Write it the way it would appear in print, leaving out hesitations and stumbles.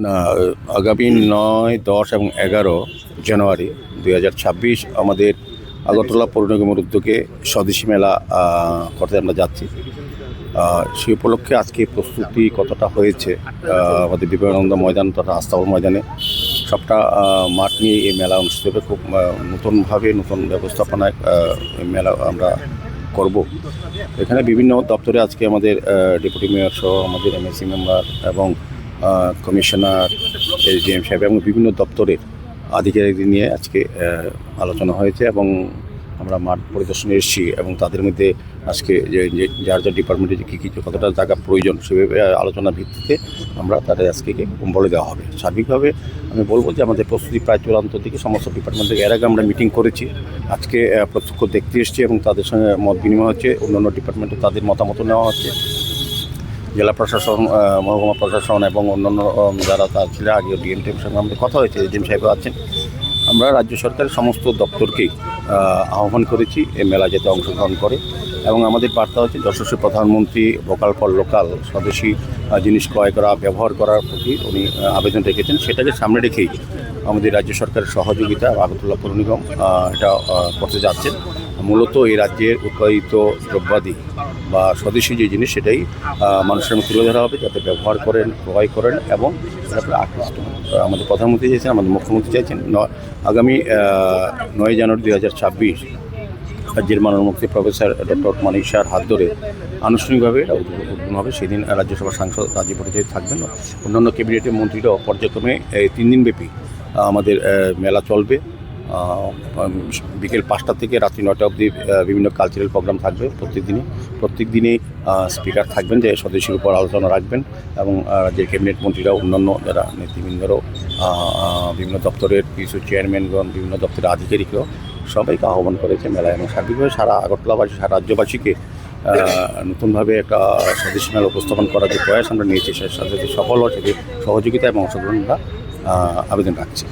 না, আগামী 9, 10 এবং 11 জানুয়ারি 2026 আমাদের আগরতলা পৌর নিগমের উদ্যোগে স্বদেশী মেলা করতে আমরা যাচ্ছি। সেই উপলক্ষে আজকে প্রস্তুতি কতটা হয়েছে আমাদের বিবেকানন্দ ময়দান তথা আস্তাবল ময়দানে সবটা মাঠ নিয়ে এই মেলা অনুষ্ঠিত হবে। খুব নতুনভাবে নতুন ব্যবস্থাপনায় মেলা আমরা করব। এখানে বিভিন্ন দপ্তরে আজকে আমাদের ডেপুটি মেয়র সহ আমাদের এমএসি মেম্বার এবং কমিশনার এসডিএম সাহেব এবং বিভিন্ন দপ্তরের আধিকারিকদের নিয়ে আজকে আলোচনা হয়েছে এবং আমরা মাঠ পরিদর্শনে এসেছি এবং তাদের মধ্যে আজকে যে যার যার ডিপার্টমেন্টে যে কী কতটা জায়গা প্রয়োজন সেভাবে আলোচনার ভিত্তিতে আমরা তাদের আজকে বলে দেওয়া হবে। সার্বিকভাবে আমি বলবো যে আমাদের প্রস্তুতি প্রায় চূড়ান্ত দিকে সমস্ত ডিপার্টমেন্ট থেকে। এর আগে আমরা মিটিং করেছি, আজকে প্রত্যক্ষ দেখতে এসেছি এবং তাদের সঙ্গে মত বিনিময় হচ্ছে। অন্যান্য ডিপার্টমেন্টে তাদের মতামত নেওয়া হচ্ছে। জেলা প্রশাসন, মহকুমা প্রশাসন এবং অন্যান্য যারা তার ছিল আগে ডিএম টিমের সঙ্গে আমাদের কথা হয়েছে, এসডিএম সাহেবও আছেন। আমরা রাজ্য সরকারের সমস্ত দপ্তরকেই আহ্বান করেছি এই মেলা যাতে অংশগ্রহণ করে এবং আমাদের বার্তা হচ্ছে যশস্বী প্রধানমন্ত্রী ভোকাল ফর লোকাল স্বদেশী জিনিস ক্রয় করা ব্যবহার করার প্রতি উনি আবেদন রেখেছেন। সেটাকে সামনে রেখেই আমাদের রাজ্য সরকারের সহযোগিতা আগরতলা পৌর নিগম এটা করতে যাচ্ছেন। মূলত এই রাজ্যের উৎপাদিত দ্রব্যাদি বা স্বদেশী যে জিনিস সেটাই মানুষের সামনে তুলে ধরা হবে যাতে ব্যবহার করেন, ক্রয় করেন এবং তারপরে আকৃষ্ট হন। আমাদের প্রধানমন্ত্রী চাইছেন, আমাদের মুখ্যমন্ত্রী চাইছেন আগামী 9 জানুয়ারি 2026 রাজ্যের মাননীয় মুখ্যমন্ত্রী প্রফেসর ডক্টর মানিক শাহর হাত ধরে আনুষ্ঠানিকভাবে এটা উদ্বোধন হবে। সেদিন রাজ্যসভার সাংসদ রাজীব ভট্টাচার্য থাকবেন। অন্যান্য ক্যাবিনেটের মন্ত্রীরাও পর্যায়ক্রমে 3 দিনব্যাপী আমাদের মেলা চলবে। বিকেল 5টা থেকে রাত্রি 9টা অবধি বিভিন্ন কালচারাল প্রোগ্রাম থাকবে। প্রত্যেক দিনেই স্পিকার থাকবেন যে স্বদেশীর উপর আলোচনা রাখবেন এবং যে ক্যাবিনেট মন্ত্রীরা অন্যান্য যারা নেতৃবৃন্দরাও বিভিন্ন দপ্তরের কিছু চেয়ারম্যানগণ, বিভিন্ন দপ্তরের আধিকারিকরাও সবাইকে আহ্বান করেছে মেলায় এবং সার্বিকভাবে সারা আগরতলাবাসী, সারা রাজ্যবাসীকে নতুনভাবে একটা স্বদেশী মেলা উপস্থাপন করার যে প্রয়াস আমরা নিয়েছি সেটার সাথে সফল হওয়ার সহযোগিতা এবং অংশগ্রহণ আমরা আবেদন রাখছি।